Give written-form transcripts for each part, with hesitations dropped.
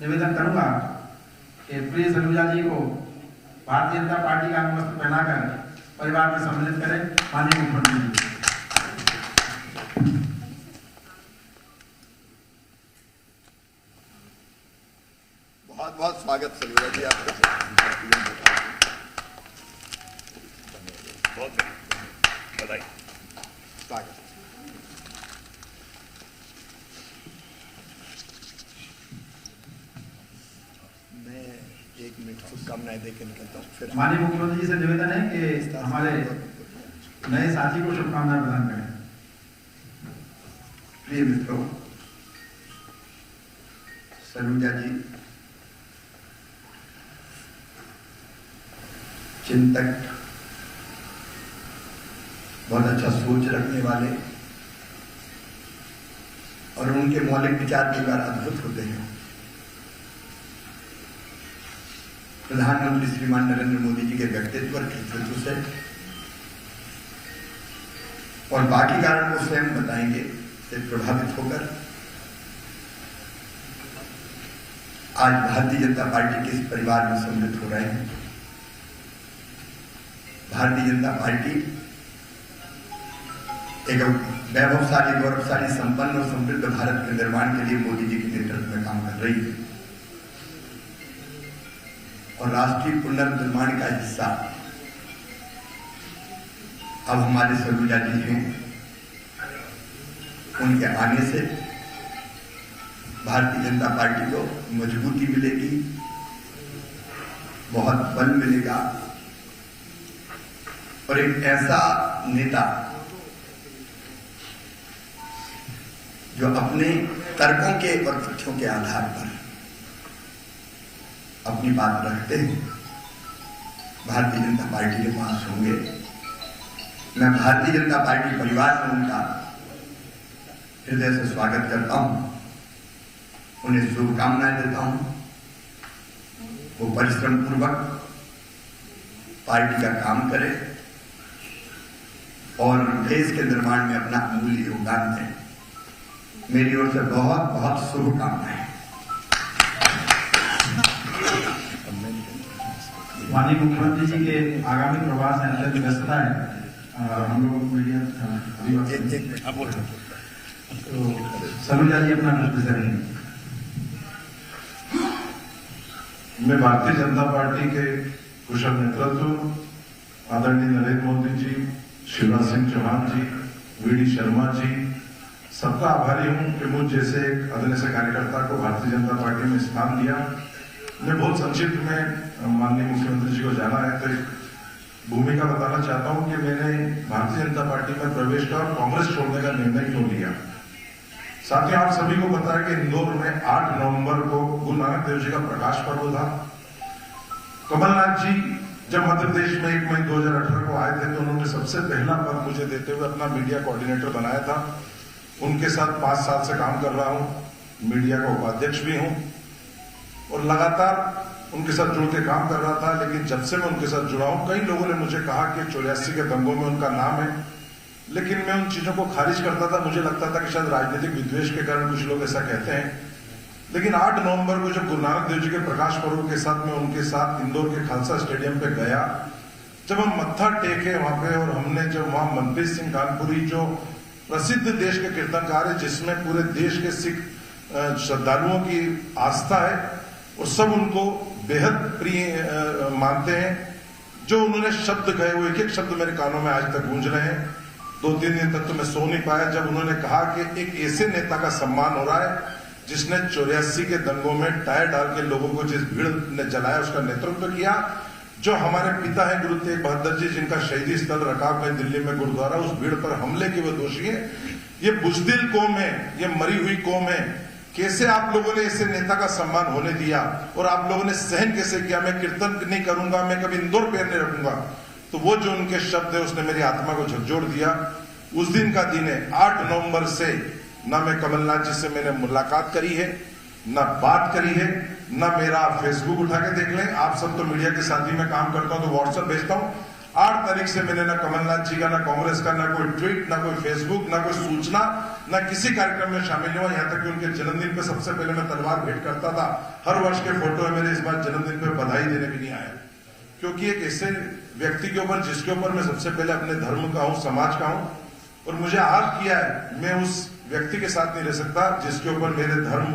निवेदन करूंगा कि प्रिय सलूजा जी को भारतीय जनता पार्टी का वस्त्र पहनाकर परिवार में सम्मिलित करें। माननीय मुख्यमंत्री जी, बहुत बहुत स्वागत सलूजा जी आपका। बहुत बधाई, स्वागत। मैं 1 मिनट शुभकामनाएं देकर निकलता हूँ। फिर माननीय मुख्यमंत्री जी से निवेदन है कि हमारे नए साथी को शुभकामनाएं प्रदान करें। प्रिय मित्रों, सलूजा जी चिंतक, बहुत अच्छा सोच रखने वाले और उनके मौलिक विचार कई बार अद्भुत होते हैं। प्रधानमंत्री श्रीमान नरेंद्र मोदी जी के व्यक्तित्व और कृतित्व से और बाकी कारण वो स्वयं बताएंगे से प्रभावित होकर आज भारतीय जनता पार्टी के इस परिवार में सम्मिलित हो रहे हैं। भारतीय जनता पार्टी एक वैभवशाली, गौरवशाली, संपन्न और समृद्ध भारत के निर्माण के लिए मोदी जी के नेतृत्व में काम कर रही है और राष्ट्रीय पुनर्निर्माण का हिस्सा अब हमारे सलूजा जी हैं। उनके आने से भारतीय जनता पार्टी को मजबूती मिलेगी, बहुत बल मिलेगा और एक ऐसा नेता जो अपने तर्कों के और तथ्यों के आधार पर अपनी बात रखते हैं, भारतीय जनता पार्टी के पास होंगे। मैं भारतीय जनता पार्टी परिवार में उनका हृदय से स्वागत करता हूं, उन्हें शुभकामनाएं देता हूं। वो परिश्रम पूर्वक पार्टी का काम करें और देश के निर्माण में अपना अमूल्य योगदान दें। मेरी ओर से बहुत बहुत शुभकामनाएं। माननीय मुख्यमंत्री जी के आगामी प्रवास है, अत्यंत व्यस्तता है। हम लोग मीडिया तो सलूजा जी अपना प्रेजेंट। मैं भारतीय जनता पार्टी के कुशल नेतृत्व आदरणीय नरेंद्र मोदी जी, शिवराज सिंह चौहान जी, वीडी शर्मा जी, सबका आभारी हूं कि मुझ जैसे एक अदन्य से कार्यकर्ता को भारतीय जनता पार्टी में स्थान दिया। मैं बहुत संक्षिप्त में माननीय मुख्यमंत्री जी को जाना है तो एक भूमिका बताना चाहता हूं कि मैंने भारतीय जनता पार्टी में प्रवेश का और कांग्रेस छोड़ने का निर्णय क्यों लिया। साथियों, आप सभी को पता है कि इंदौर में 8 नवंबर को गुरु नानक देव जी का प्रकाश पर्व था। कमलनाथ जी जब मध्य प्रदेश में 1 मई 2018 को आए थे तो उन्होंने सबसे पहला पद मुझे देते हुए अपना मीडिया कोऑर्डिनेटर बनाया था। उनके साथ 5 साल से काम कर रहा हूं, मीडिया का उपाध्यक्ष भी हूं और लगातार उनके साथ जुड़ के काम कर रहा था। लेकिन जब से मैं उनके साथ जुड़ा हूं, कई लोगों ने मुझे कहा कि 84 के दंगों में उनका नाम है, लेकिन मैं उन चीजों को खारिज करता था। मुझे लगता था कि शायद राजनीतिक विद्वेष के कारण कुछ लोग ऐसा कहते हैं। लेकिन 8 नवंबर को जब गुरु नानक देव जी के प्रकाश पर्व के साथ मैं उनके साथ इंदौर के खालसा स्टेडियम पे गया, जब हम मत्था टेके वहां पे और हमने जब वहां मनप्रीत सिंह कानपुरी जो प्रसिद्ध देश के कीर्तनकार है, जिसमें पूरे देश के सिख श्रद्धालुओं की आस्था है और सब उनको बेहद प्रिय मानते हैं, जो उन्होंने शब्द कहे वो एक एक शब्द मेरे कानों में आज तक गूंज रहे हैं। 2-3 दिन तक तो मैं सो नहीं पाया जब उन्होंने कहा कि एक ऐसे नेता का सम्मान हो रहा है जिसने 84 के दंगों में टायर डाल के लोगों को जिस भीड़ ने जलाया उसका नेतृत्व किया, जो हमारे पिता हैं गुरु तेग बहादुर जी जिनका शहीदी स्थल रकाबगंज दिल्ली में गुरुद्वारा, उस भीड़ पर हमले के वो दोषी है। ये बुजदिल कौम है, ये मरी हुई कौम है। कैसे आप लोगों ने ऐसे नेता का सम्मान होने दिया और आप लोगों ने सहन कैसे किया? मैं कीर्तन नहीं करूंगा, मैं कभी इंदौर पैर नहीं रखूंगा। तो वो जो उनके शब्द है उसने मेरी आत्मा को झकझोर दिया। उस दिन का दिन है 8 नवंबर से ना मैं कमलनाथ जी से मैंने मुलाकात करी है, ना बात करी है, ना मेरा फेसबुक उठा के देख लें। आप सब तो मीडिया के साथी में काम करता हूं तो व्हाट्सएप भेजता हूं। 8 तारीख से मैंने ना कमलनाथ जी का, ना कांग्रेस का, ना कोई ट्वीट, ना कोई फेसबुक, ना कोई सूचना, न किसी कार्यक्रम में शामिल हुआ। यहाँ तक कि उनके जन्मदिन पे सबसे पहले मैं तलवार भेंट करता था। हर वर्ष के फोटो है मेरे, इस बार जन्मदिन पे बधाई देने भी नहीं आया, क्योंकि एक ऐसे व्यक्ति के ऊपर जिसके ऊपर मैं सबसे पहले अपने धर्म का हूं, समाज का हूं, और मुझे आरोप किया है, मैं उस व्यक्ति के साथ नहीं रह सकता जिसके ऊपर मेरे धर्म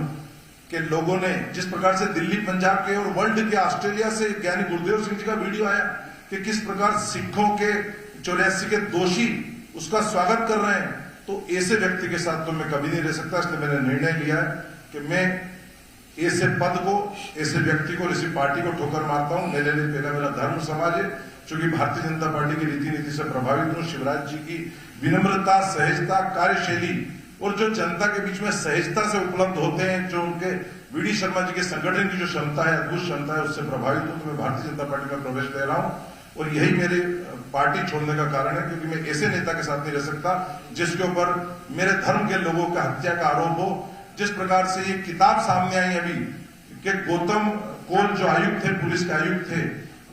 के लोगों ने, जिस प्रकार से दिल्ली, पंजाब के और वर्ल्ड के, ऑस्ट्रेलिया से ज्ञानी गुरुदेव सिंह जी का वीडियो आया कि किस प्रकार सिखों के 84 के दोषी उसका स्वागत कर रहे हैं, तो ऐसे व्यक्ति के साथ तो मैं कभी नहीं रह सकता। इसलिए मैंने निर्णय लिया है कि मैं ऐसे पद को, ऐसे व्यक्ति को, ऐसी पार्टी को ठोकर मारता हूं। मेरे लिए पहला मेरा धर्म समाज है, चूंकि भारतीय जनता पार्टी की रीति नीति से प्रभावित हूं। शिवराज जी की विनम्रता, सहजता, कार्यशैली और जो जनता के बीच में सहजता से उपलब्ध होते हैं, जो उनके वीडी शर्मा जी के संगठन की जो क्षमता है, अद्भुत क्षमता है, उससे प्रभावित हूं। तो मैं भारतीय जनता पार्टी में प्रवेश ले रहा हूं और यही मेरे पार्टी छोड़ने का कारण है, क्योंकि मैं ऐसे नेता के साथ नहीं रह सकता जिसके ऊपर मेरे धर्म के लोगों का हत्या का आरोप हो। जिस प्रकार से ये किताब सामने आई अभी कि गौतम कोल जो आयुक्त थे, पुलिस के आयुक्त थे,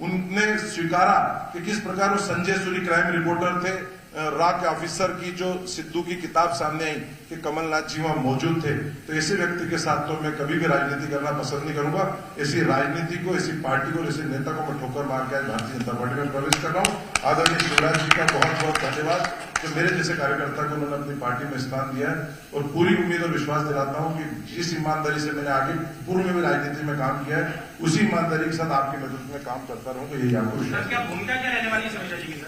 उनने स्वीकारा कि किस प्रकार वो संजय सूरी क्राइम रिपोर्टर थे, रा के ऑफिसर की जो सिद्धू की किताब सामने आई कि कमलनाथ जी वहां मौजूद थे। तो ऐसे व्यक्ति के साथ तो मैं कभी भी राजनीति करना पसंद नहीं करूंगा। ऐसी राजनीति को, ऐसी पार्टी को, ऐसे नेता को मैं ठोकर मार के आज भारतीय जनता पार्टी में प्रवेश कर रहा हूं। आदरणीय शिवराज जी का बहुत बहुत धन्यवाद कि मेरे जैसे कार्यकर्ता को उन्होंने अपनी पार्टी में स्थान दिया है, और पूरी उम्मीद और विश्वास दिलाता हूं कि जिस ईमानदारी से मैंने आगे पूर्व में भी राजनीति में काम किया है, उसी ईमानदारी के साथ आपके नेतृत्व में काम करता रहूंगा। यही आपको विश्वास। क्या भूमिका क्या रहने वाली है जी की?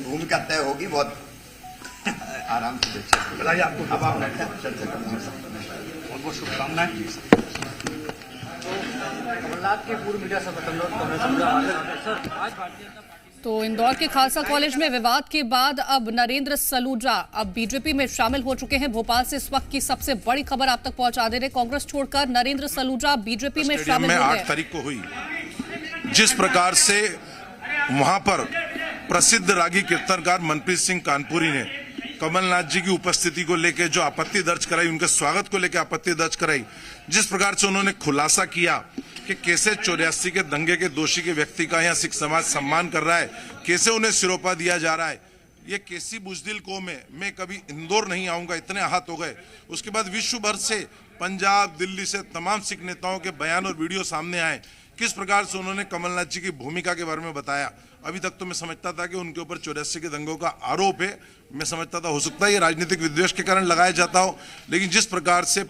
भूमिका तय होगी, बहुत आराम से बताइए आपको। अब आप चर्चा करना बहुत बहुत शुभकामनाएं। कमलनाथ के पूर्व मीडिया तो इंदौर के खालसा कॉलेज में विवाद के बाद अब नरेंद्र सलूजा अब बीजेपी में शामिल हो चुके हैं। भोपाल से इस वक्त की सबसे बड़ी खबर आप तक पहुंचा दे रहे। कांग्रेस छोड़कर नरेंद्र सलूजा बीजेपी में शामिल हो गए। 8 तारीख को हुई, जिस प्रकार से वहां पर प्रसिद्ध रागी कीर्तनकार मनप्रीत सिंह कानपुरी ने कमलनाथ जी की उपस्थिति को लेकर जो आपत्ति दर्ज कराई, उनके स्वागत को लेकर आपत्ति दर्ज कराई, जिस प्रकार से उन्होंने खुलासा किया कि कैसे 84 के दंगे के दोषी के व्यक्ति का यहाँ सिख समाज सम्मान कर रहा है, कैसे उन्हें सिरोपा दिया जा रहा है। ये कैसी बुजदिल कौम है, मैं कभी इंदौर नहीं आऊंगा, इतने आहत हो गए। उसके बाद विश्व भर से, पंजाब, दिल्ली से तमाम सिख नेताओं के बयान और वीडियो सामने आए, किस प्रकार से उन्होंने कमलनाथ जी की भूमिका के बारे में बताया। अभी तक तो मैं समझता था कि उनके ऊपर 84 के दंगों का आरोप है, मैं समझता था हो सकता है ये राजनीतिक विद्वेष के कारण लगाया जाता हो, लेकिन जिस प्रकार से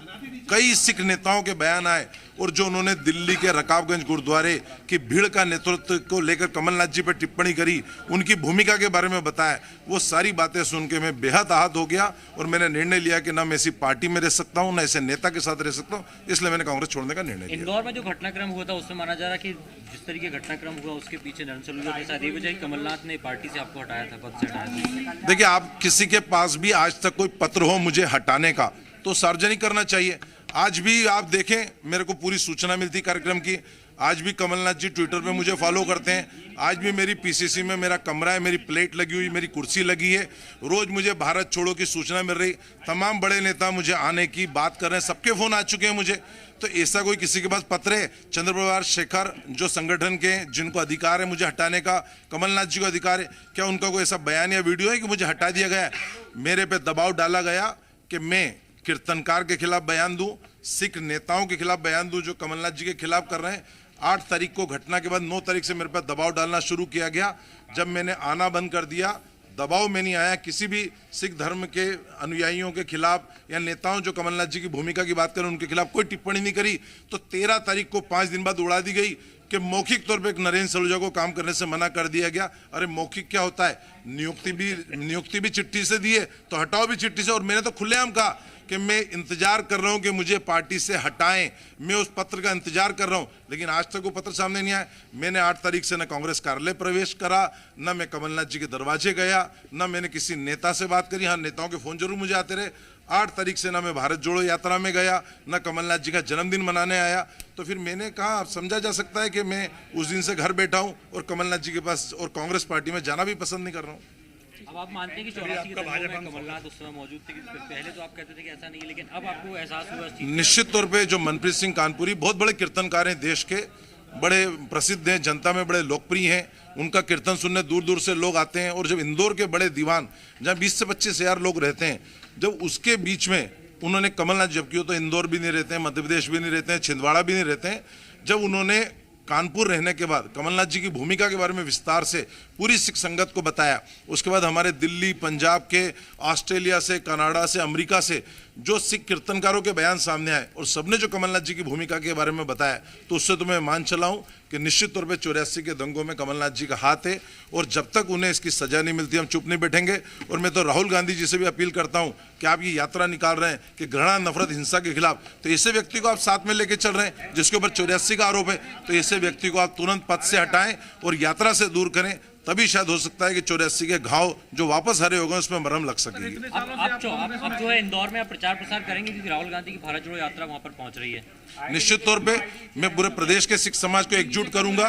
कई सिख नेताओं के बयान आए और जो उन्होंने दिल्ली के रकाबगंज गुरुद्वारे की भीड़ का नेतृत्व को लेकर कमलनाथ जी पर टिप्पणी करी, उनकी भूमिका के बारे में बताया, वो सारी बातें सुन के मैं बेहद आहत हो गया और मैंने निर्णय लिया कि ना मैं ऐसी पार्टी में रह सकता हूँ, ना ऐसे नेता के साथ रह सकता हूँ। इसलिए मैंने कांग्रेस छोड़ने का निर्णय लिया। इंदौर में जो घटनाक्रम हुआ था उसमें माना जा रहा है कि जिस तरीके घटनाक्रम हुआ उसके पीछे नरेंद्र सलूजा के साथ ये वजह कमलनाथ ने पार्टी से आपको हटाया था, पद से हटाया था। देखिए, आप किसी के पास भी आज तक कोई पत्र हो मुझे हटाने का तो सार्वजनिक करना चाहिए। आज भी आप देखें, मेरे को पूरी सूचना मिलती कार्यक्रम की। आज भी कमलनाथ जी ट्विटर पे मुझे फॉलो करते हैं। आज भी मेरी पीसीसी में मेरा कमरा है, मेरी प्लेट लगी हुई, मेरी कुर्सी लगी है, रोज मुझे भारत छोड़ो की सूचना मिल रही। तमाम बड़े नेता मुझे आने की बात कर रहे हैं, सबके फोन आ चुके हैं मुझे। तो ऐसा कोई किसी के पास पत्र है? चंद्रप्रभार शेखर जो संगठन के, जिनको अधिकार है मुझे हटाने का, कमलनाथ जी को अधिकार है, क्या उनका कोई ऐसा बयान या वीडियो है कि मुझे हटा दिया गया है? मेरे पे दबाव डाला गया कि मैं कीर्तनकार के खिलाफ बयान दूं, सिख नेताओं के खिलाफ बयान दूं जो कमलनाथ जी के खिलाफ कर रहे हैं। 8 तारीख को घटना के बाद 9 तारीख से मेरे पर दबाव डालना शुरू किया गया। जब मैंने आना बंद कर दिया, दबाव में नहीं आया, किसी भी सिख धर्म के अनुयायियों के खिलाफ या नेताओं जो कमलनाथ जी की भूमिका की बात करें उनके खिलाफ कोई टिप्पणी नहीं करी। तो 13 तारीख को 5 दिन बाद उड़ा दी गई कि मौखिक तौर पे एक नरेंद्र सलूजा को काम करने से मना कर दिया गया। अरे मौखिक क्या होता है? नियुक्ति भी चिट्ठी से दी है तो हटाओ भी चिट्ठी से। और मैंने तो खुलेआम कहा कि मैं इंतजार कर रहा हूं कि मुझे पार्टी से हटाएं, मैं उस पत्र का इंतजार कर रहा हूं, लेकिन आज तक वो पत्र सामने नहीं आया। मैंने 8 तारीख से न कांग्रेस कार्यालय प्रवेश करा, न मैं कमलनाथ जी के दरवाजे गया, न मैंने किसी नेता से बात करी। हाँ, नेताओं के फोन जरूर मुझे आते रहे। 8 तारीख से ना मैं भारत जोड़ो यात्रा में गया, न कमलनाथ जी का जन्मदिन मनाने आया। तो फिर मैंने कहा, समझा जा सकता है कि मैं उस दिन से घर बैठा हूं और कमलनाथ जी के पास और कांग्रेस पार्टी में जाना भी पसंद नहीं कर रहा हूं। अब आप मानते हैं कि 84 के दंगों में कमलनाथ उस समय मौजूद थे? पहले तो आप कहते थे कि ऐसा नहीं है, लेकिन अब आपको एहसास हुआ इस चीज़ का? निश्चित तौर पे जो मनप्रीत सिंह कानपुरी बहुत बड़े कीर्तनकार हैं, देश के बड़े प्रसिद्ध हैं, जनता में बड़े लोकप्रिय हैं, उनका कीर्तन सुनने दूर दूर से लोग आते हैं। और जब इंदौर के बड़े दीवान, जहाँ 20 से 25 हज़ार लोग रहते हैं, जब उसके बीच में उन्होंने कमलनाथ, जबकि वो तो इंदौर भी नहीं रहते हैं, मध्य प्रदेश भी नहीं रहते हैं, छिंदवाड़ा भी नहीं रहते हैं, जब उन्होंने कानपुर रहने के बाद कमलनाथ जी की भूमिका के बारे में विस्तार से पूरी सिख संगत को बताया, उसके बाद हमारे दिल्ली, पंजाब के, ऑस्ट्रेलिया से, कनाडा से, अमेरिका से जो सिख कीर्तनकारों के बयान सामने आए और सबने जो कमलनाथ जी की भूमिका के बारे में बताया, तो उससे तो मैं मान चला हूं कि निश्चित तौर पे 84 के दंगों में कमलनाथ जी का हाथ है और जब तक उन्हें इसकी सजा नहीं मिलती हम चुप नहीं बैठेंगे। और मैं तो राहुल गांधी जी से भी अपील करता हूं कि आप ये यात्रा निकाल रहे हैं कि घृणा, नफरत, हिंसा के खिलाफ, तो ऐसे व्यक्ति को आप साथ में लेके चल रहे हैं जिसके ऊपर 84 का आरोप है, तो ऐसे व्यक्ति को आप तुरंत पद से हटाएं और यात्रा से दूर करें, तभी शायद हो सकता है कि 84 के घाव जो वापस हरे हो गए उसमें मरहम लग सकेगी। आप जो है इंदौर में आप प्रचार प्रसार करेंगे क्योंकि राहुल गांधी की भारत जोड़ो यात्रा वहां पर पहुंच रही है। निश्चित तौर पे मैं पूरे प्रदेश के सिख समाज को एकजुट करूंगा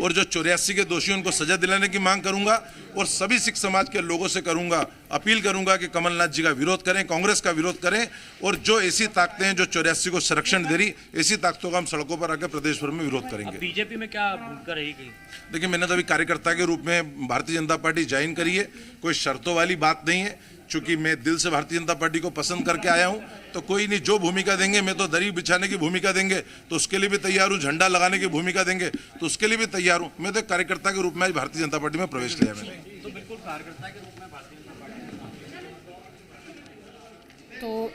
और जो 84 के दोषियों को सजा दिलाने की मांग करूंगा और सभी सिख समाज के लोगों से करूंगा, अपील करूंगा कि कमलनाथ जी का विरोध करें, कांग्रेस का विरोध करें और जो ऐसी ताकतें हैं जो 84 को संरक्षण दे रही, ऐसी ताकतों का हम सड़कों पर आकर प्रदेश भर में विरोध करेंगे। बीजेपी में क्या भूमिका रहेगी? देखिए, मैंने तो अभी कार्यकर्ता के रूप में भारतीय जनता पार्टी ज्वाइन करी है, कोई शर्तों वाली बात नहीं है, चूंकि मैं दिल से भारतीय जनता पार्टी को पसंद करके आया हूं, तो कोई नहीं, जो भूमिका देंगे, मैं तो दरी बिछाने की भूमिका देंगे तो उसके लिए भी तैयार हूं, झंडा लगाने की भूमिका देंगे तो उसके लिए भी तैयार हूं। मैं तो कार्यकर्ता के रूप में आज भारतीय जनता पार्टी में प्रवेश लिया मैंने। तो बिल्कुल कार्यकर्ता के रूप में भारतीय जनता पार्टी। तो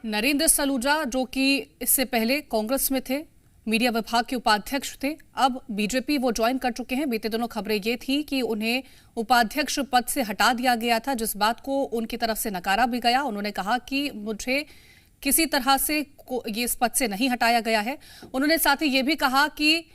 नरेंद्र सलूजा, जो कि इससे पहले कांग्रेस में थे, मीडिया विभाग के उपाध्यक्ष थे, अब बीजेपी वो ज्वाइन कर चुके हैं। बीते दिनों खबरें ये थी कि उन्हें उपाध्यक्ष पद से हटा दिया गया था, जिस बात को उनकी तरफ से नकारा भी गया। उन्होंने कहा कि मुझे किसी तरह से ये इस पद से नहीं हटाया गया है। उन्होंने साथ ही ये भी कहा कि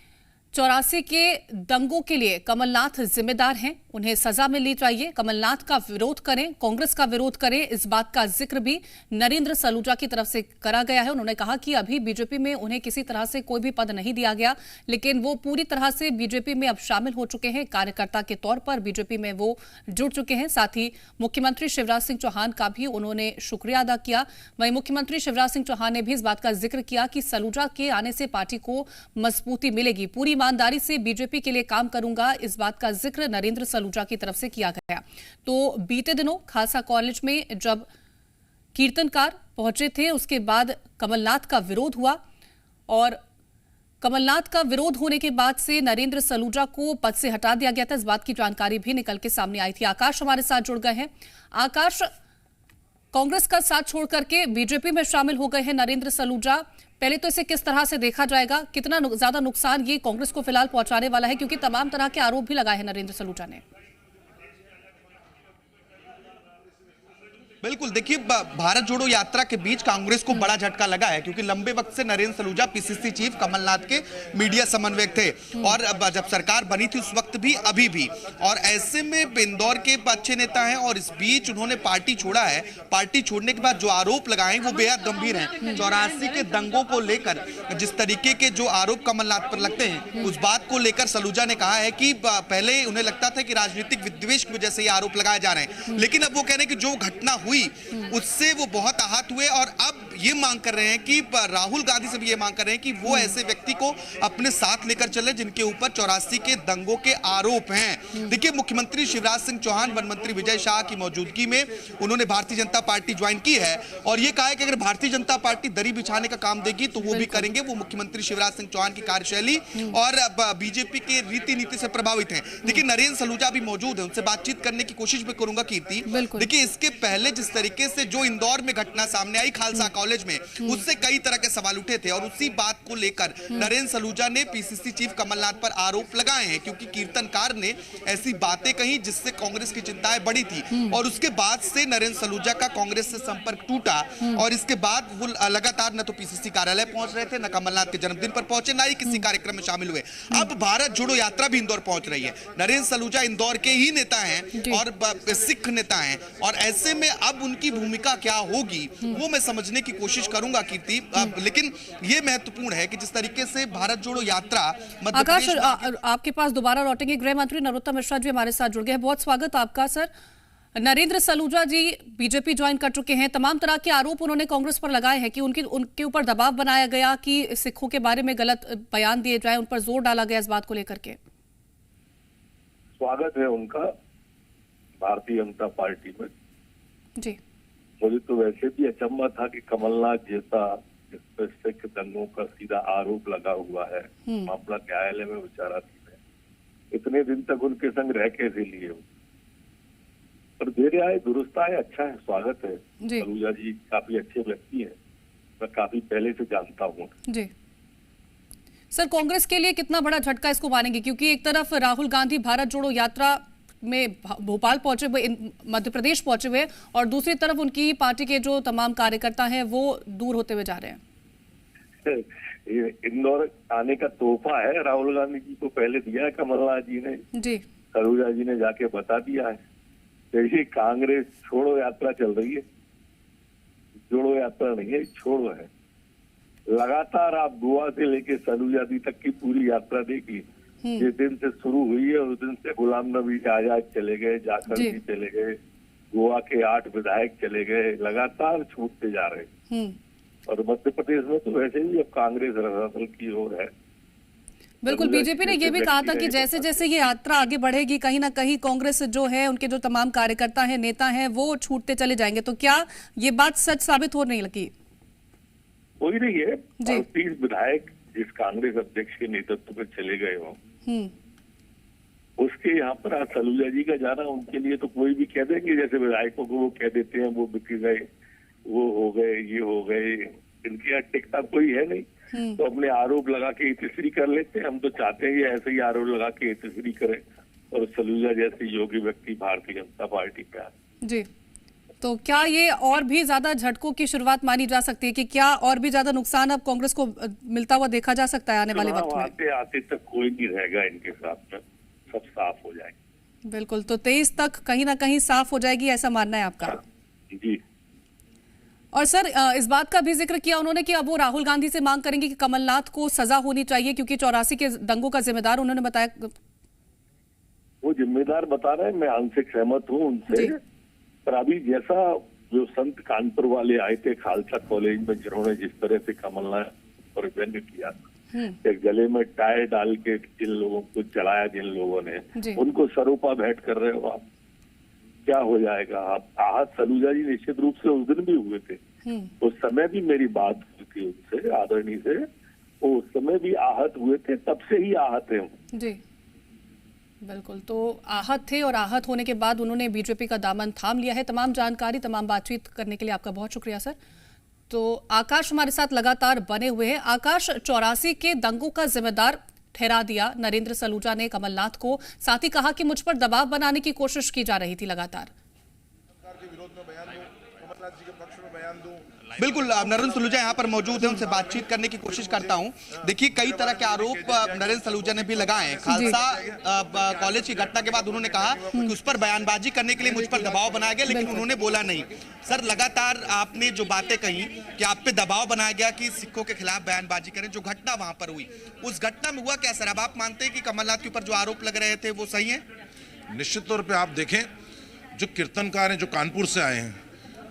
84 के दंगों के लिए कमलनाथ जिम्मेदार हैं, उन्हें सजा मिलनी चाहिए। कमलनाथ का विरोध करें, कांग्रेस का विरोध करें, इस बात का जिक्र भी नरेंद्र सलूजा की तरफ से करा गया है। उन्होंने कहा कि अभी बीजेपी में उन्हें किसी तरह से कोई भी पद नहीं दिया गया, लेकिन वो पूरी तरह से बीजेपी में अब शामिल हो चुके हैं, कार्यकर्ता के तौर पर बीजेपी में वो जुड़ चुके हैं। साथ ही मुख्यमंत्री शिवराज सिंह चौहान का भी उन्होंने शुक्रिया अदा किया। वहीं मुख्यमंत्री शिवराज सिंह चौहान ने भी इस बात का जिक्र किया कि सलूजा के आने से पार्टी को मजबूती मिलेगी, पूरी ईमानदारी से बीजेपी के लिए काम करूंगा, इस बात का जिक्र नरेंद्र सलूजा की तरफ से किया गया। तो बीते दिनों खालसा कॉलेज में जब कीर्तनकार पहुंचे थे, उसके बाद कमलनाथ का विरोध हुआ और कमलनाथ का विरोध होने के बाद से नरेंद्र सलूजा को पद से हटा दिया गया था। इस बात की जानकारी भी निकल के सामने आई थी। आकाश हमारे साथ जुड़ गए हैं। आकाश, कांग्रेस का साथ छोड़ करके बीजेपी में शामिल हो गए हैं नरेंद्र सलूजा, पहले तो इसे किस तरह से देखा जाएगा, कितना ज्यादा नुकसान ये कांग्रेस को फिलहाल पहुंचाने वाला है, क्योंकि तमाम तरह के आरोप भी लगाए हैं नरेंद्र सलूजा ने? बिल्कुल, देखिए भारत जोड़ो यात्रा के बीच कांग्रेस को बड़ा झटका लगा है, क्योंकि लंबे वक्त से नरेंद्र सलूजा पीसीसी चीफ कमलनाथ के मीडिया समन्वयक थे और जब सरकार बनी थी उस वक्त भी, अभी भी, और ऐसे में इंदौर के अच्छे नेता हैं और इस बीच उन्होंने पार्टी छोड़ा है। पार्टी छोड़ने के बाद जो आरोप लगाए वो बेहद गंभीर हैं। 84 के दंगों को लेकर जिस तरीके के जो आरोप कमलनाथ पर लगते हैं, उस बात को लेकर सलूजा ने कहा है कि पहले उन्हें लगता था कि राजनीतिक विद्वेष की वजह से ये आरोप लगाए जा रहे हैं, लेकिन अब वो कह रहे हैं कि जो घटना हुई उससे वो बहुत आहत हुए और अब ये मांग कर रहे हैं कि राहुल गांधी से भी ये मांग कर रहे हैं कि वो ऐसे व्यक्ति को अपने साथ लेकर चले जिनके ऊपर 84 के दंगों के आरोप हैं। देखिए, मुख्यमंत्री शिवराज सिंह चौहान, वन मंत्री विजय शाह की मौजूदगी में उन्होंने भारतीय जनता पार्टी ज्वाइन की है और ये कहा है कि अगर भारतीय जनता पार्टी दरी बिछाने का काम देगी तो वो भी करेंगे। वो मुख्यमंत्री शिवराज सिंह चौहान की कार्यशैली और बीजेपी के रीति नीति से प्रभावित हैं। देखिए, नरेंद्र सलूजा भी मौजूद है, उनसे बातचीत करने की कोशिश भी करूंगा। कीर्ति, देखिए, इसके पहले जिस तरीके से जो इंदौर में घटना सामने आई खालसा कॉलेज में, उससे कई तरह के सवाल उठे थे और उसी बात को लेकर नरेंद्र सलूजा ने पीसीसी चीफ कमलनाथ पर आरोप लगाए हैं, क्योंकि कीर्तनकार ने ऐसी बातें कही जिससे कांग्रेस की चिंताएं बढ़ी थी और उसके बाद से नरेंद्र सलूजा का कांग्रेस से संपर्क टूटा और इसके बाद वो लगातार न तो पीसीसी कार्यालय पहुंच रहे थे, न कमलनाथ के जन्मदिन पर पहुंचे, न ही किसी कार्यक्रम में शामिल हुए। अब भारत जोड़ो यात्रा भी इंदौर पहुंच रही है। नरेंद्र सलूजा इंदौर के ही नेता हैं और सिख नेता हैं और ऐसे में अब उनकी भूमिका क्या होगी वो मैं समझने की कोशिश करूंगा कीर्ति। लेकिन ये महत्वपूर्ण है कि जिस तरीके से भारत जोड़ो यात्रा आकाश, आपके पास दोबारा लौटेंगे। गृह मंत्री नरोत्तम मिश्रा जी हमारे साथ जुड़ गए हैं, बहुत स्वागत आपका सर। नरेंद्र सलूजा जी बीजेपी ज्वाइन कर चुके हैं, तमाम तरह के आरोप उन्होंने कांग्रेस पर लगाए हैं कि उनके ऊपर दबाव बनाया गया कि सिखों के बारे में गलत बयान दिए जाए, उन पर जोर डाला गया इस बात को लेकर के। स्वागत है उनका भारतीय जनता पार्टी में जी। मुझे तो वैसे भी अचंभा था कि कमलनाथ जैसा इस पर सिख दंगों का सीधा आरोप लगा हुआ है, मामला न्यायालय में विचाराधीन है, इतने दिन तक उनके संग रह कैसे लिए हो। पर देर आए दुरुस्त आए, अच्छा है, स्वागत है। सलूजा जी काफी अच्छे व्यक्ति हैं, मैं काफी पहले से जानता हूँ जी। सर, कांग्रेस के लिए कितना बड़ा झटका इसको मानेंगे, क्योंकि एक तरफ राहुल गांधी भारत जोड़ो यात्रा में भोपाल पहुंचे हुए, मध्य प्रदेश पहुंचे हुए, और दूसरी तरफ उनकी पार्टी के जो तमाम कार्यकर्ता हैं वो दूर होते हुए जा रहे हैं। इंदौर आने का तोहफा है राहुल गांधी जी को पहले दिया है कमलनाथ जी ने जी। सलूजा जी ने जाके बता दिया है। देखिए कांग्रेस छोड़ो यात्रा चल रही है, जोड़ो यात्रा नहीं है, छोड़ो है। लगातार आप गोवा से लेके सलूजा जी तक की पूरी यात्रा देखिए, जिस दिन से शुरू हुई है उस दिन से गुलाम नबी आजाद चले गए, जाखड़ जी चले गए, गोवा के 8 विधायक चले गए, लगातार छूटते जा रहे। और मध्य प्रदेश में तो वैसे ही अब कांग्रेस रसातल की ओर है। बिल्कुल, बीजेपी ने यह भी कहा था कि जैसे जैसे ये यात्रा आगे बढ़ेगी कहीं ना कहीं कांग्रेस जो है, उनके जो तमाम कार्यकर्ता हैं, नेता हैं, वो छूटते चले जाएंगे। तो क्या ये बात सच साबित हो नहीं लगी? हो ही रही है। 30 विधायक जिस कांग्रेस अध्यक्ष के नेतृत्व में चले गए हो, उसके यहाँ पर आज सलूजा जी का जाना उनके लिए तो कोई भी कह देंगे, जैसे विधायकों को वो कह देते हैं वो बिक गए, वो हो गए, ये हो गए। इनके यहाँ टिकता कोई है नहीं, तो अपने आरोप लगा के इतिश्री कर लेते हैं। हम तो चाहते हैं ये ऐसे ही आरोप लगा के इतिश्री करें और सलूजा जैसे योगी व्यक्ति भारतीय जनता पार्टी पे आए। जी, तो क्या ये और भी ज्यादा झटकों की शुरुआत मानी जा सकती है कि क्या और भी ज्यादा नुकसान अब कांग्रेस को मिलता हुआ देखा जा सकता है आने वाले वक्त में? आते आते तक कोई नहीं रहेगा इनके साथ में, सब साफ हो जाएगी। बिल्कुल, तो 23 तक कहीं ना कहीं साफ हो जाएगी, ऐसा मानना है आपका? जी। और सर, इस बात का भी जिक्र किया उन्होंने कि अब वो राहुल गांधी से मांग करेंगे कि कमलनाथ को सजा होनी चाहिए, क्योंकि 84 के दंगों का जिम्मेदार उन्होंने बताया। वो जिम्मेदार बता रहे हैं, मैं आंशिक सहमत हूँ उनसे। पर अभी जैसा जो संत कानपुर वाले आए थे खालसा कॉलेज में, जिन्होंने जिस तरह से कमलनाथ पर व्यंग्य किया, एक गले में टाई डाल के जिन लोगों को चलाया, जिन लोगों ने, उनको सरोपा भेंट कर रहे हो आप, क्या हो जाएगा? आप आहत सलूजा जी निश्चित रूप से उस दिन भी हुए थे, उस समय भी मेरी बात हुई थी उनसे, आदरणीय से, वो उस समय भी आहत हुए थे, तब से ही आहत है जी। बिल्कुल, तो आहत थे और आहत होने के बाद उन्होंने बीजेपी का दामन थाम लिया है। तमाम जानकारी, तमाम बातचीत करने के लिए आपका बहुत शुक्रिया सर। तो आकाश हमारे साथ लगातार बने हुए हैं। आकाश, 84 के दंगों का जिम्मेदार ठहरा दिया नरेंद्र सलूजा ने कमलनाथ को, साथ ही कहा कि मुझ पर दबाव बनाने की कोशिश की जा रही थी लगातार। बिल्कुल, नरेंद्र सलूजा यहाँ पर मौजूद है, उनसे बातचीत करने की कोशिश करता हूँ। देखिए, कई तरह के आरोप नरेंद्र सलूजा ने भी लगाए हैं। खालसा कॉलेज की घटना के बाद उन्होंने कहा कि उस पर बयानबाजी करने के लिए मुझ पर दबाव बनाया गया, लेकिन उन्होंने बोला नहीं। सर, लगातार आपने जो बातें कही कि आप पे दबाव बनाया गया कि सिखों के खिलाफ बयानबाजी करें, जो घटना वहां पर हुई, उस घटना में हुआ क्या सर? अब आप मानते हैं कि कमलनाथ के ऊपर जो आरोप लग रहे थे वो सही है? निश्चित तौर पर आप देखें, जो कीर्तनकार हैं, जो कानपुर से आए हैं,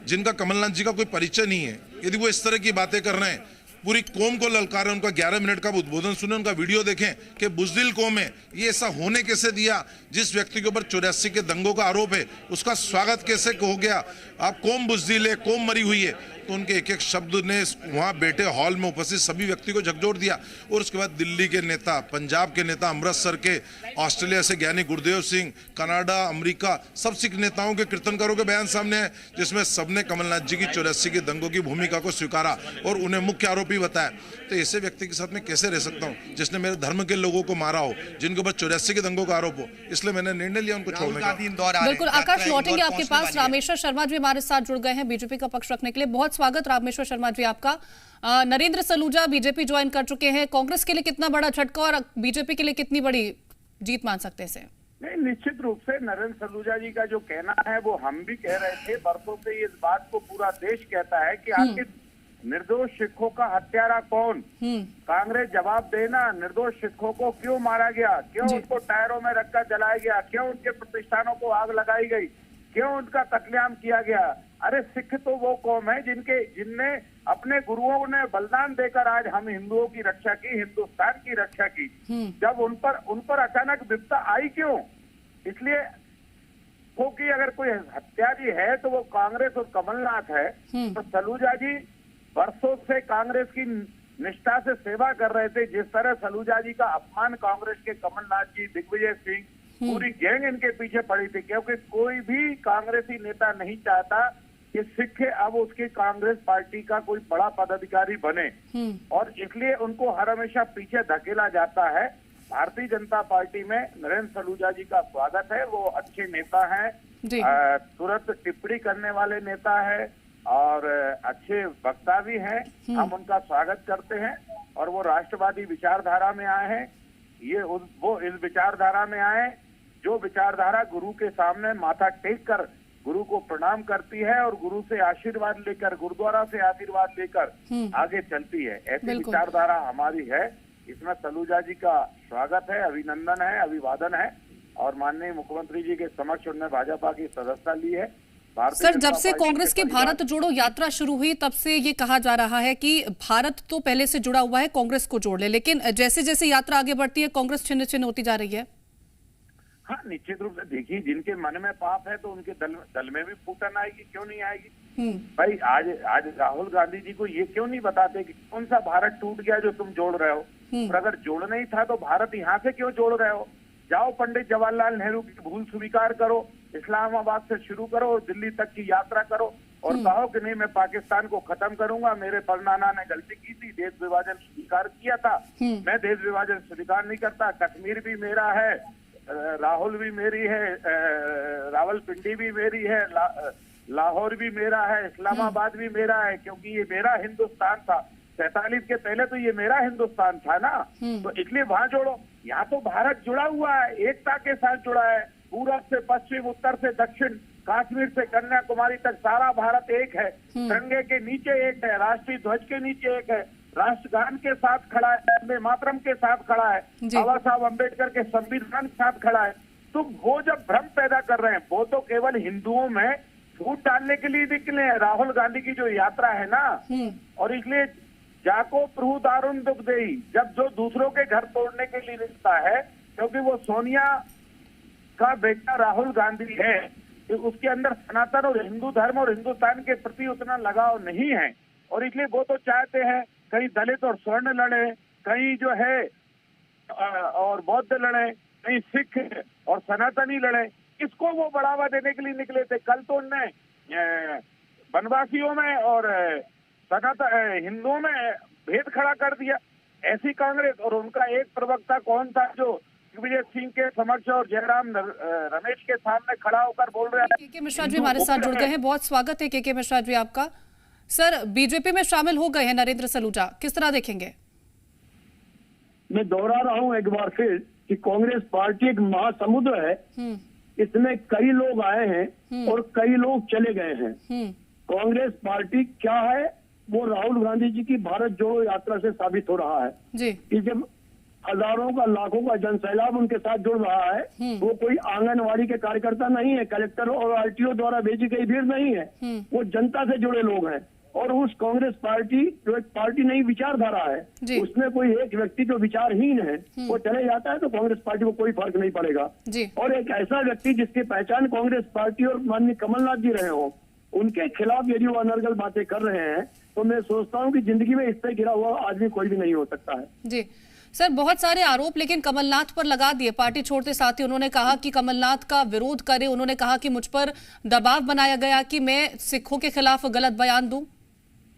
जिनका कमलनाथ जी का कोई परिचय नहीं है, यदि वो इस तरह की बातें कर रहे हैं, पूरी कौम को ललकार रहे हैं, उनका 11 मिनट का उद्बोधन सुने, उनका वीडियो देखें कि बुज़दिल कौम है, ये ऐसा होने कैसे दिया? जिस व्यक्ति के ऊपर 84 के दंगों का आरोप है, उसका स्वागत कैसे हो गया? आप कौम बुज़दिल है, कौम मरी हुई है। तो उनके एक एक शब्द ने वहाँ बैठे हॉल में उपस्थित सभी व्यक्ति को झकझोर दिया। और उसके बाद दिल्ली के नेता, पंजाब के नेता, अमृतसर के, ऑस्ट्रेलिया से ज्ञानी गुरुदेव सिंह, कनाडा, अमेरिका, सब सिख नेताओं के, कीर्तनकारों के बयान सामने आए, जिसमें सबने कमलनाथ जी की 84 के दंगों की भूमिका को स्वीकारा और उन्हें मुख्य आरोपी बताया। तो ऐसे व्यक्ति के साथ मैं कैसे रह सकता हूँ जिसने मेरे धर्म के लोगों को मारा हो, जिनके ऊपर 84 के दंगों का आरोप हो? इसलिए मैंने निर्णय लिया उनको छोड़ने का। बिल्कुल, आकाश लौटेंगे आपके पास। रामेश्वर शर्मा जी हमारे साथ जुड़ गए हैं बीजेपी का पक्ष रखने के लिए। बहुत स्वागत रामेश्वर शर्मा जी आपका। नरेंद्र सलूजा बीजेपी ज्वाइन कर चुके हैं, कांग्रेस के लिए कितना बड़ा झटका और बीजेपी के लिए कितनी बड़ी जीत मान सकते हैं? नहीं, निश्चित रूप से नरेंद्र सलूजा जी का जो कहना है वो हम भी कह रहे थे, बरसों से इस बात को पूरा देश कहता है कि आखिर निर्दोष सिखों का हत्यारा कौन? कांग्रेस जवाब देना, निर्दोष सिखों को क्यों मारा गया, क्यों उनको टायरों में रखकर जलाया गया, क्यों उनके प्रतिष्ठानों को आग लगाई गई, क्यों उनका कत्लेआम किया गया? अरे सिख तो वो कौम है जिनने अपने गुरुओं ने बलिदान देकर आज हम हिंदुओं की रक्षा की, हिंदुस्तान की रक्षा की। जब उन पर अचानक विपदा आई क्यों? इसलिए सिखों की अगर कोई हत्यारी है तो वो कांग्रेस और कमलनाथ है। तो सलूजा जी वर्षों से कांग्रेस की निष्ठा से सेवा कर रहे थे। जिस तरह सलूजा जी का अपमान कांग्रेस के कमलनाथ जी, दिग्विजय सिंह, पूरी गैंग इनके पीछे पड़ी थी, क्योंकि कोई भी कांग्रेसी नेता नहीं चाहता कि सिख अब उसकी कांग्रेस पार्टी का कोई बड़ा पदाधिकारी बने, और इसलिए उनको हर हमेशा पीछे धकेला जाता है। भारतीय जनता पार्टी में नरेंद्र सलूजा जी का स्वागत है। वो अच्छे नेता हैं, तुरंत टिप्पणी करने वाले नेता है और अच्छे वक्ता भी हैं। हम उनका स्वागत करते हैं और वो राष्ट्रवादी विचारधारा में आए हैं। वो इस विचारधारा में आए जो विचारधारा गुरु के सामने माथा टेक कर गुरु को प्रणाम करती है और गुरु से आशीर्वाद लेकर, गुरुद्वारा से आशीर्वाद लेकर आगे चलती है। ऐसी विचारधारा हमारी है। इसमें सलूजा जी का स्वागत है, अभिनंदन है, अभिवादन है और माननीय मुख्यमंत्री जी के समक्ष उन्होंने भाजपा की सदस्यता ली है। सर, जब से कांग्रेस की भारत जोड़ो यात्रा शुरू हुई तब से ये कहा जा रहा है कि भारत तो पहले से जुड़ा हुआ है, कांग्रेस को जोड़ ले, लेकिन जैसे जैसे यात्रा आगे बढ़ती है कांग्रेस छिन्न छिन्न होती जा रही है। हाँ, निश्चित रूप से देखिए, जिनके मन में पाप है तो उनके दल में भी फूटन आएगी, क्यों नहीं आएगी। भाई आज राहुल गांधी जी को ये क्यों नहीं बताते कि कौन सा भारत टूट गया जो तुम जोड़ रहे हो, और अगर जोड़ना ही था तो भारत यहाँ से क्यों जोड़ रहे हो। जाओ पंडित जवाहरलाल नेहरू की भूल स्वीकार करो, इस्लामाबाद से शुरू करो और दिल्ली तक की यात्रा करो और कहो कि नहीं, मैं पाकिस्तान को खत्म करूंगा, मेरे परनाना ने गलती की थी, देश विभाजन स्वीकार किया था, मैं देश विभाजन स्वीकार नहीं करता, कश्मीर भी मेरा है, राहुल भी मेरी है, रावलपिंडी भी मेरी है, लाहौर भी मेरा है, इस्लामाबाद भी मेरा है, क्योंकि ये मेरा हिंदुस्तान था। 47 के पहले तो ये मेरा हिंदुस्तान था ना, तो इसलिए वहां जोड़ो। यहाँ तो भारत जुड़ा हुआ है, एकता के साथ जुड़ा है, पूरब से पश्चिम, उत्तर से दक्षिण, कश्मीर से कन्याकुमारी तक सारा भारत एक है, तिरंगे के नीचे एक है, राष्ट्रीय ध्वज के नीचे एक है, राष्ट्रगान के साथ खड़ा है, वंदे मातरम के साथ खड़ा है, बाबा साहब अम्बेडकर के संविधान के साथ खड़ा है। तो वो जब भ्रम पैदा कर रहे हैं, वो तो केवल हिंदुओं में फूट डालने के लिए निकले हैं। राहुल गांधी की जो यात्रा है ना, और इसलिए जाको प्रभु दारुण दुख देही, जब जो दूसरों के घर तोड़ने के लिए निकलता है, क्योंकि वो सोनिया का बेटा राहुल गांधी है, तो उसके अंदर सनातन और हिंदू धर्म और हिंदुस्तान के प्रति उतना लगाव नहीं है, और इसलिए वो तो चाहते हैं कहीं दलित और स्वर्ण लड़े, कहीं जो है और बौद्ध लड़े, कहीं सिख और सनातनी लड़े। इसको वो बढ़ावा देने के लिए निकले थे। कल तो उनने वनवासियों में और हिंदुओं में भेद खड़ा कर दिया। ऐसी कांग्रेस, और उनका एक प्रवक्ता कौन था जो दिग्विजय सिंह के समक्ष और जयराम रमेश के सामने खड़ा होकर बोल रहे हैं। के मिश्रा जी हमारे साथ जुड़ गए हैं, बहुत स्वागत है के मिश्रा जी आपका। सर, बीजेपी में शामिल हो गए हैं नरेंद्र सलूजा, किस तरह देखेंगे? मैं दोहरा रहा हूं एक बार फिर कि कांग्रेस पार्टी एक महासमुद्र है, इसमें कई लोग आए हैं और कई लोग चले गए हैं। कांग्रेस पार्टी क्या है वो राहुल गांधी जी की भारत जोड़ो यात्रा से साबित हो रहा है जी। कि जब हजारों का, लाखों का जनसैलाब उनके साथ जुड़ रहा है, वो कोई आंगनवाड़ी के कार्यकर्ता नहीं है, कलेक्टर और आरटीओ द्वारा भेजी गई भीड़ नहीं है, वो जनता से जुड़े लोग हैं। और उस कांग्रेस पार्टी जो एक पार्टी नहीं विचारधारा है, उसमें कोई एक व्यक्ति जो विचारहीन है वो चले जाता है तो कांग्रेस पार्टी को कोई फर्क नहीं पड़ेगा। और एक ऐसा व्यक्ति जिसकी पहचान कांग्रेस पार्टी और माननीय कमलनाथ जी रहे हो, उनके खिलाफ यदि वो अनर्गल बातें कर रहे हैं तो मैं सोचता हूँ कि जिंदगी में इससे घिरा हुआ आदमी कोई भी नहीं हो सकता है। जी सर, बहुत सारे आरोप लेकिन कमलनाथ पर लगा दिए पार्टी छोड़ते साथ ही। उन्होंने कहा कि कमलनाथ का विरोध करे, उन्होंने कहा कि मुझ पर दबाव बनाया गया कि मैं सिखों के खिलाफ गलत बयान दूं,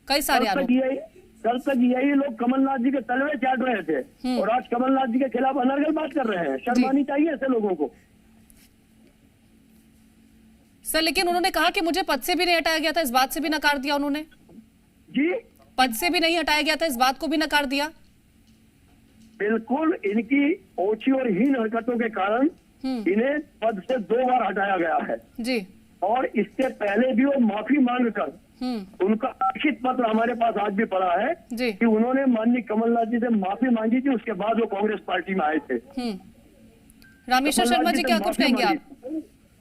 कई सारे आरोप। कल तक यही लोग कमलनाथ जी के तलवे चाट रहे थे और आज कमलनाथ जी के खिलाफ अनर्गल बात कर रहे हैं। शर्म आनी चाहिए ऐसे लोगों को। सर, लेकिन उन्होंने कहा कि मुझे पद से भी नहीं हटाया गया था, इस बात से भी नकार दिया उन्होंने जी। पद से भी नहीं हटाया गया था, इस बात को भी नकार दिया। बिल्कुल, इनकी ओछी और हीन हरकतों के कारण इन्हें पद से 2 बार हटाया गया है जी। और इससे पहले भी वो माफी मांगकर, उनका लिखित पत्र हमारे पास आज भी पड़ा है कि उन्होंने माननीय कमलनाथ जी से माफी मांगी थी, उसके बाद वो कांग्रेस पार्टी में आए थे। रामेश्वर शर्मा जी क्या कुछ कहेंगे आप?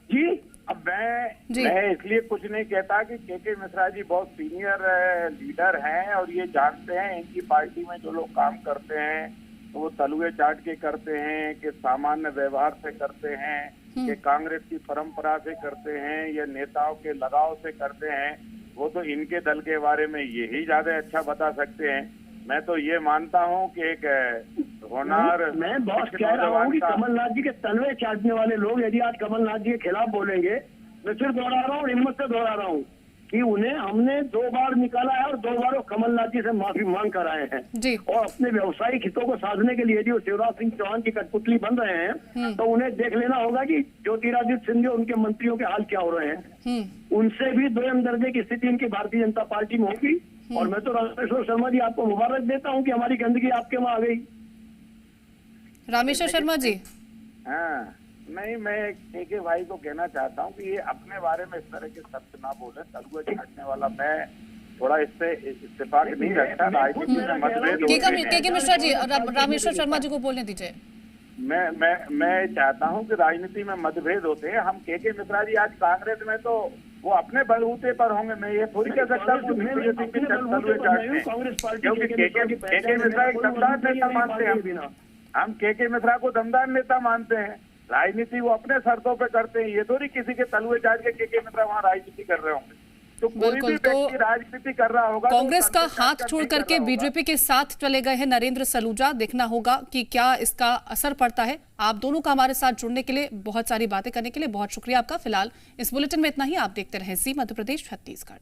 जी, अब मैं इसलिए कुछ नहीं कहता कि के मिश्रा जी बहुत सीनियर लीडर हैं और ये जानते हैं इनकी पार्टी में जो लोग काम करते हैं तो वो तलुए चाट के करते हैं कि सामान्य व्यवहार से करते हैं कि कांग्रेस की परंपरा से करते हैं या नेताओं के लगाव से करते हैं, वो तो इनके दल के बारे में यही ज्यादा अच्छा बता सकते हैं। मैं तो ये मानता हूँ कि एक होनार मैं बॉस कह रहा हूँ कि कमलनाथ जी के तलवे चाटने वाले लोग यदि आज कमलनाथ जी के खिलाफ बोलेंगे, मैं फिर दोहरा रहा हूँ, हिम्मत से दोहरा रहा हूँ कि उन्हें हमने 2 बार निकाला है और 2 बार वो कमलनाथ जी से माफी मांग कर आए हैं जी। और अपने व्यवसायिक हितों को साधने के लिए यदि वो शिवराज सिंह चौहान की कठपुतली बन रहे हैं तो उन्हें देख लेना होगा कि ज्योतिरादित्य सिंधिया उनके मंत्रियों के हाल क्या हो रहे हैं। उनसे भी 2 दर्जे की स्थिति इनकी भारतीय जनता पार्टी में होगी। और मैं तो रामेश्वर शर्मा जी आपको मुबारक देता हूँ कि हमारी गंदगी आपके वहाँ आ गई। रामेश्वर शर्मा जी, हाँ नहीं, मैं के भाई को कहना चाहता हूँ कि ये अपने बारे में इस तरह के शब्द ना बोले। तलुए छाटने वाला मैं थोड़ा इससे इत्तेफाक नहीं रखता। राजनीति में मतभेद के मिश्रा जी, रामेश्वर शर्मा जी को बोलने दीजिए। मैं चाहता हूँ कि राजनीति में मतभेद होते हैं। हम के मिश्रा जी आज कांग्रेस में तो वो अपने बलबूते पर होंगे। मैं ये थोड़ी कह सकता हूँ क्योंकि के मिश्रा एक दमदार नेता मानते हैं। हम के मिश्रा को दमदार नेता मानते हैं। राजनीति वो अपने शर्तों पे करते हैं। ये थोड़ी किसी के तलुए चाट के मिश्रा वहाँ राजनीति कर रहे होंगे। तो कोई भी व्यक्ति राजनीति कर रहा होगा। कांग्रेस का हाथ छोड़ करके बीजेपी के साथ चले गए हैं नरेंद्र सलूजा। देखना होगा कि क्या इसका असर पड़ता है। आप दोनों का हमारे साथ जुड़ने के लिए, बहुत सारी बातें करने के लिए बहुत शुक्रिया आपका। फिलहाल इस बुलेटिन में इतना ही। आप देखते रहें जी मध्य प्रदेश छत्तीसगढ़।